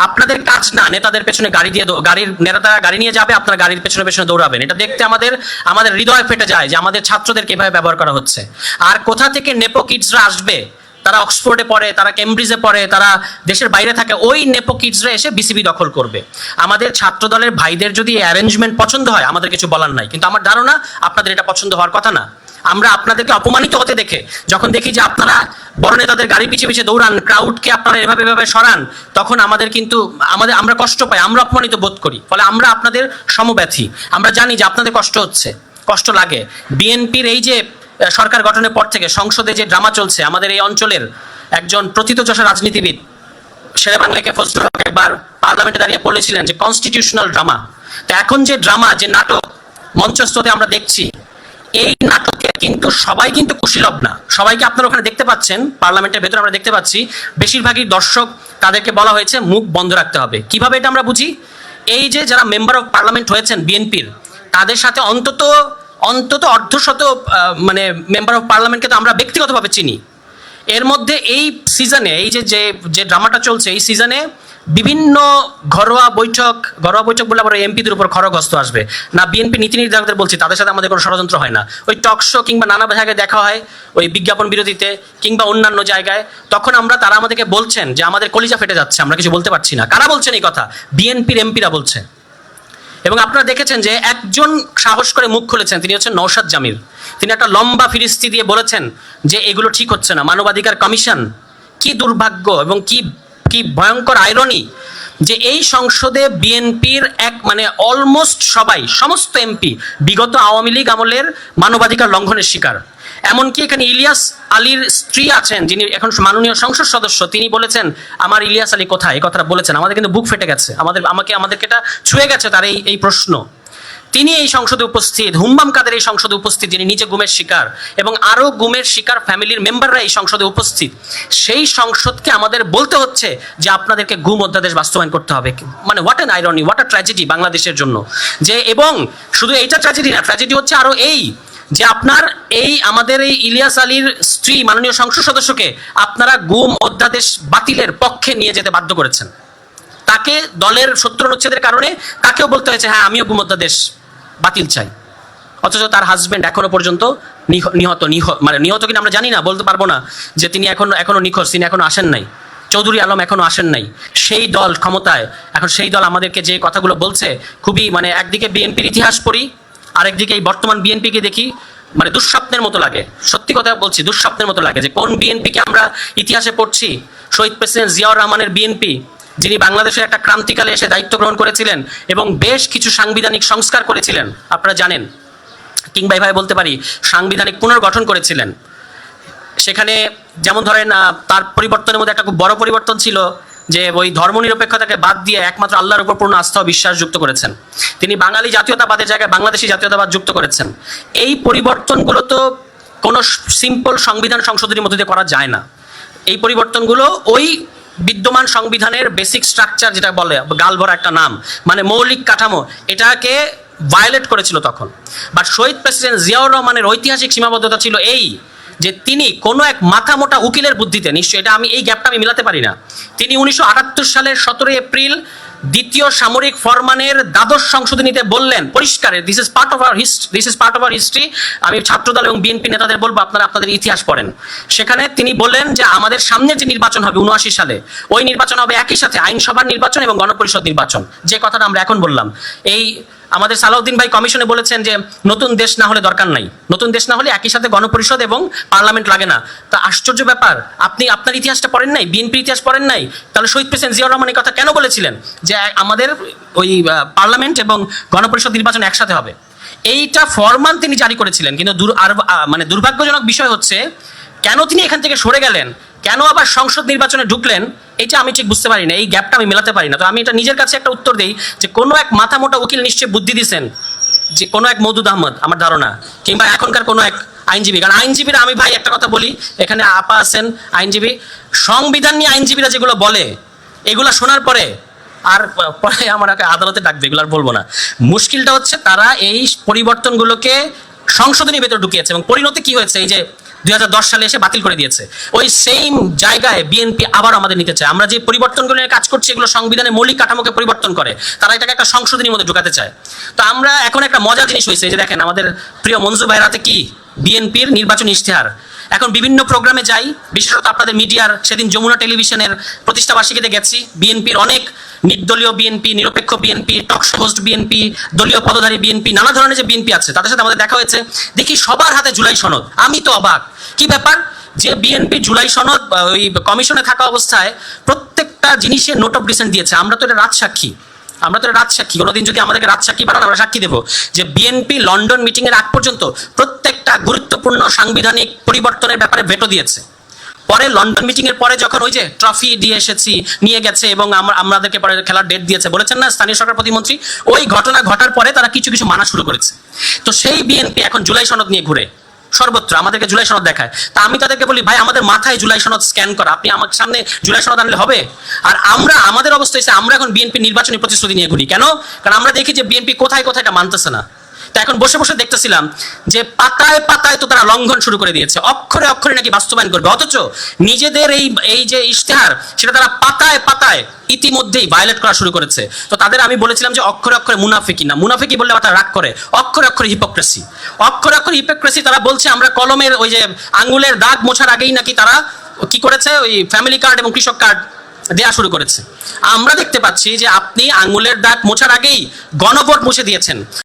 আপনাদের কাজ না নেতাদের পেছনে গাড়ির নেতারা গাড়ি নিয়ে যাবে, আপনারা গাড়ির পেছনে পেছনে দৌড়াবেন। এটা দেখতে আমাদের আমাদের হৃদয় ফেটে যায় যে আমাদের ছাত্রদেরকে এভাবে ব্যবহার করা হচ্ছে। আর কোথা থেকে নেপো কিডসরা আসবে, তারা অক্সফোর্ডে পড়ে, তারা কেমব্রিজে পড়ে, তারা দেশের বাইরে থাকে, ওই নেপো কিডসরা এসে বিসিবি দখল করবে। আমাদের ছাত্র দলের ভাইদের যদি অ্যারেঞ্জমেন্ট পছন্দ হয় আমাদের কিছু বলার নাই, কিন্তু আমার ধারণা আপনাদের এটা পছন্দ হওয়ার কথা না। আমরা আপনাদেরকে অপমানিত হতে দেখে যখন দেখি যে আপনারা বড় নেতাদের গাড়ি পিছিয়ে পিছিয়ে দৌড়ান, ক্রাউডকে আপনারা এভাবে এভাবে সরান, তখন আমাদের কিন্তু আমরা কষ্ট পাই, আমরা অপমানিত বোধ করি। ফলে আমরা আপনাদের সমব্যথী, আমরা জানি যে আপনাদের কষ্ট হচ্ছে, কষ্ট লাগে। বিএনপির এই যে সরকার গঠনের পর থেকে সংসদে যে ড্রামা চলছে, আমাদের এই অঞ্চলের একজন প্রথিতযশা রাজনীতিবিদ শেরেবাংলাকে ফজলুল হক একবার পার্লামেন্টে দাঁড়িয়ে বলেছিলেন যে কনস্টিটিউশনাল ড্রামা। তো এখন যে ড্রামা, যে নাটক মঞ্চস্থতে আমরা দেখছি, এই নাটকে কিন্তু সবাই কিন্তু কুশীলব না। সবাইকে আপনারা ওখানে দেখতে পাচ্ছেন, পার্লামেন্টের ভেতরে আমরা দেখতে পাচ্ছি বেশিরভাগই দর্শক, তাদেরকে বলা হয়েছে মুখ বন্ধ রাখতে হবে। কিভাবে এটা আমরা বুঝি? এই যে যারা মেম্বার অফ পার্লামেন্ট হয়েছেন বিএনপির, তাদের সাথে অন্তত অর্ধশত মানে মেম্বার অফ পার্লামেন্টকে তো আমরা ব্যক্তিগতভাবে চিনি। এর মধ্যে এই সিজনে এই যে ড্রামাটা চলছে, এই সিজনে বিভিন্ন ঘরোয়া বৈঠক বলে আবার এমপিদের উপর খড়গহস্ত আসবে না। বিএনপি নীতি নির্ধারকদের বলছি, তাদের সাথে আমাদের কোনো ষড়যন্ত্র হয় না। ওই টক শো কিংবা নানা জায়গায় দেখা হয়, ওই বিজ্ঞাপন বিরতিতে কিংবা অন্যান্য জায়গায়, তখন তারা আমাদেরকে বলছেন যে আমাদের কলিজা ফেটে যাচ্ছে, আমরা কিছু বলতে পারছি না। কারা বলছেন এই কথা? বিএনপির এমপিরা বলছে। এবং আপনারা দেখেছেন যে একজন সাহস করে মুখ খুলেছেন, তিনি হচ্ছেন নওশাদ জামিল। তিনি একটা লম্বা ফিরিস্তি দিয়ে বলেছেন যে এগুলো ঠিক হচ্ছে না। মানবাধিকার কমিশন, কি দুর্ভাগ্য এবং কি ভয়ঙ্কর আইরনি যে এই সংসদে বিএনপির অলমোস্ট সমস্ত এমপি বিগত আওয়ামী লীগ আমলের মানবাধিকার লঙ্ঘনের শিকার। এমনকি এখানে ইলিয়াস আলীর স্ত্রী আছেন, যিনি এখন মাননীয় সংসদ সদস্য, তিনি বলেছেন আমার ইলিয়াস আলী কোথায়, এই কথাটা বলেছেন। আমাদের কিন্তু বুক ফেটে গেছে, আমাদেরকে এটা ছুঁয়ে গেছে তার এই প্রশ্ন। তিনি এই সংসদে উপস্থিত, হুম্মাম কাদের এই সংসদে উপস্থিত, যিনি নিজে গুমের শিকার, এবং আরো গুমের শিকার ফ্যামিলির মেম্বাররা এই সংসদে উপস্থিত। সেই সংসদকে আমাদের বলতে হচ্ছে যে আপনাদেরকে গুম অধ্যাদেশ বাস্তবায়ন করতে হবে। What an irony, what a tragedy বাংলাদেশের জন্য। যে এবং শুধু এইটা ট্র্যাজেডি না, ট্র্যাজেডি হচ্ছে আরো এই যে আমাদের এই ইলিয়াস আলীর স্ত্রী মাননীয় সংসদ সদস্যকে আপনারা গুম অধ্যাদেশ বাতিলের পক্ষে নিয়ে যেতে বাধ্য করেছেন। তাকে দলের 70 অনুচ্ছেদের কারণে তাকেও বলতে হয়েছে হ্যাঁ আমিও গুম অধ্যাদেশ বাতিল চাই। অথচ তার হাজবেন্ড এখনো পর্যন্ত নিহত কিনা আমরা জানি না, বলতে পারবো না যে তিনি এখনো নিখোঁজ, তিনি এখনো আসেন নাই। চৌধুরী আলম এখনো আসেন নাই। সেই দল ক্ষমতায়, এখন সেই দল আমাদেরকে যে কথাগুলো বলছে, খুবই একদিকে বিএনপির ইতিহাস পড়ি, আরেকদিকে এই বর্তমান বিএনপিকে দেখি, দুঃস্বপ্নের মতো লাগে। সত্যি কথা বলছি, দুঃস্বপ্নের মতো লাগে যে কোন বিএনপিকে আমরা ইতিহাসে পড়ছি। শহীদ প্রেসিডেন্ট জিয়াউর রহমানের বিএনপি, যিনি বাংলাদেশের একটা ক্রান্তিকালে এসে দায়িত্ব গ্রহণ করেছিলেন এবং বেশ কিছু সাংবিধানিক সংস্কার করেছিলেন, আপনারা জানেন। কিংবা এভাবে বলতে পারি সাংবিধানিক পুনর্গঠন করেছিলেন। সেখানে যেমন ধরেন তার পরিবর্তনের মধ্যে একটা খুব বড় পরিবর্তন ছিল যে ওই ধর্মনিরপেক্ষতাকে বাদ দিয়ে একমাত্র আল্লাহর উপর পূর্ণ আস্থা ও বিশ্বাস যুক্ত করেছেন। তিনি বাঙালি জাতীয়তাবাদের জায়গায় বাংলাদেশি জাতীয়তাবাদ যুক্ত করেছেন। এই পরিবর্তনগুলো তো কোনো সিম্পল সংবিধান সংশোধনীর মধ্যে দিয়ে করা যায় না। এই পরিবর্তনগুলো ওই বিদ্যমান সংবিধানের বেসিক স্ট্রাকচার, যেটা বলে গালভরা একটা নাম, মৌলিক কাঠামো, এটাকে ভায়োলেট করেছিল তখন। বাট শহীদ প্রেসিডেন্ট জিয়াউর রহমানের ঐতিহাসিক সীমাবদ্ধতা ছিল এই যে তিনি কোনো এক মাথা মোটা উকিলের বুদ্ধিতে, নিশ্চয়ই এটা এই গ্যাপটা আমি মিলাতে পারি না, তিনি 1978 সালের 17 এপ্রিল দ্বিতীয় সামরিক ফরমানের দ্বাদশ সংশোধনীতে বললেন পরিষ্কার, this is part of our history. আমি ছাত্রদল এবং বিএনপি নেতাদের বলবো আপনারা আপনাদের ইতিহাস পড়েন। সেখানে তিনি বললেন যে আমাদের সামনে যে নির্বাচন হবে 79 সালে, ওই নির্বাচন হবে একই সাথে আইনসভার নির্বাচন এবং গণপরিষদ নির্বাচন। যে কথাটা আমরা এখন বললাম, এই আমাদের সালাউদ্দিন ভাই কমিশনে বলেছেন যে নতুন দেশ না হলে দরকার নাই, নতুন দেশ না হলে একই সাথে গণপরিষদ এবং পার্লামেন্ট লাগে না। তা আশ্চর্য ব্যাপার, আপনি আপনার ইতিহাসটা পড়েন নাই, বিএনপির ইতিহাস পড়েন নাই। তাহলে শহীদ প্রেসিডেন্ট জিয়াউর রহমান এই কথা কেন বলেছিলেন যে আমাদের ওই পার্লামেন্ট এবং গণপরিষদ নির্বাচন একসাথে হবে? এইটা ফরমান তিনি জারি করেছিলেন, কিন্তু দুর্ভাগ্যজনক বিষয় হচ্ছে কেন তিনি এখান থেকে সরে গেলেন, কেন আবার সংসদ নির্বাচনে ঢুকলেন, এটা আমি ঠিক বুঝতে পারি না। এই গ্যাপটা আমি মেলাতে পারি না। তো আমি এটা নিজের কাছে একটা উত্তর দিই যে কোনো এক মাথা মোটা উকিল নিশ্চয়ই বুদ্ধি দিচ্ছেন, যে কোনো এক মওদুদ আহমদ আমার ধারণা, কিংবা এখনকার কোনো এক আইনজীবী। কারণ আইনজীবীরা, আমি ভাই একটা কথা বলি, এখানে আপা আছেন আইনজীবী, সংবিধান নিয়ে আইনজীবীরা যেগুলো বলে এগুলো শোনার পরে আর পরে আমাকে আদালতে ডাকবে, এগুলো আর বলবো না। মুশকিলটা হচ্ছে তারা এই পরিবর্তনগুলোকে সংশোধনী ভেতর ঢুকিয়েছে এবং পরিণতি কি হয়েছে, এই যে 2010 সালে এসে বাতিল করে দিয়েছে। ওই সেম জায়গায় বিএনপি আবার আমাদের নিতে চায়। আমরা যে পরিবর্তনগুলো নিয়ে কাজ করছি এগুলো সংবিধানের মৌলিক কাঠামোকে পরিবর্তন করে, তারা এটাকে একটা সংশোধনীর মধ্যে ঢুকাতে চায়। তো আমরা এখন একটা মজার জিনিস হয়েছে, যে দেখেন আমাদের প্রিয় মনজুর ভাইয়ের হাতে কি বিএনপির নির্বাচনী ইশতেহার। এখন বিভিন্ন প্রোগ্রামে যাই, বিশেষত আপনাদের মিডিয়ার, সেদিন যমুনা টেলিভিশনের প্রতিষ্ঠাবার্ষিকীতে গেছি, বিএনপির অনেক নির্দলীয় বিএনপি, নিরপেক্ষ বিএনপি, টকশো হোস্ট বিএনপি, দলীয় পদধারী বিএনপি, নানা ধরনের যে বিএনপি আছে তাদের সাথে আমাদের দেখা হয়েছে। দেখি সবার হাতে জুলাই সনদ। আমি তো অবাক, কি ব্যাপার যে বিএনপি জুলাই সনদ ওই কমিশনে থাকা অবস্থায় প্রত্যেকটা জিনিসের নোট অফ ডিসেন্ট দিয়েছে। আমরা তো এটা রাজসাক্ষী, কোনোদিন যদি আমাদেরকে রাজসাক্ষী বানান আমরা সাক্ষী দেবো যে বিএনপি লন্ডন মিটিং এর আগ পর্যন্ত প্রত্যেকটা গুরুত্বপূর্ণ সাংবিধানিক পরিবর্তনের ব্যাপারে ভেটো দিয়েছে। পরে লন্ডন মিটিং এর পরে যখন ওই যে ট্রফি দিয়ে এসেছি, নিয়ে গেছে এবং আমাদেরকে পরে খেলার ডেট দিয়েছে, বলেছেন না স্থানীয় সরকার প্রতিমন্ত্রী, ওই ঘটনা ঘটার পরে তারা কিছু কিছু মানা শুরু করেছে। তো সেই বিএনপি এখন জুলাই সনদ নিয়ে ঘুরে সর্বত্র, আমাদেরকে জুলাই সনদ দেখায়। তা আমি তাদেরকে বলি, ভাই আমাদের মাথায় জুলাই সনদ স্ক্যান করা, আপনি আমার সামনে জুলাই সনদ আনলে হবে? আর আমাদের অবস্থা হচ্ছে আমরা এখন বিএনপি নির্বাচনী প্রতিশ্রুতি নিয়ে ঘুরি। কেন? কারণ আমরা দেখি যে বিএনপি কোথায় কোথায় এটা মানতেছে না। তো এখন বসে বসে দেখতেছিলাম যে পাতায় পাতায় তো তারা লঙ্ঘন শুরু করে দিয়েছে, অক্ষরে অক্ষরে নাকি বাস্তবায়ন করবে, অথচ নিজেদের এই যে ইশতেহার সেটা তারা পাতায় পাতায় ইতিমধ্যেই ভায়োলেট করা শুরু করেছে। তো তাদের আমি বলেছিলাম যে অক্ষরে অক্ষরে মুনাফিকি না, মুনাফিকি বললে তারা রাগ করে, অক্ষরে অক্ষরে হিপোক্রেসি, অক্ষরে অক্ষরে হিপোক্রেসি। তারা বলছে আমরা কলমের ওই যে আঙ্গুলের দাগ মোছার আগেই নাকি তারা কি করেছে, ওই ফ্যামিলি কার্ড এবং কৃষক কার্ড দেয়া শুরু করেছে। আমরা দেখতে পাচ্ছি যে আপনি আঙ্গুলের দাগ মোছার আগেই গণভোট মুছে দিয়েছেন।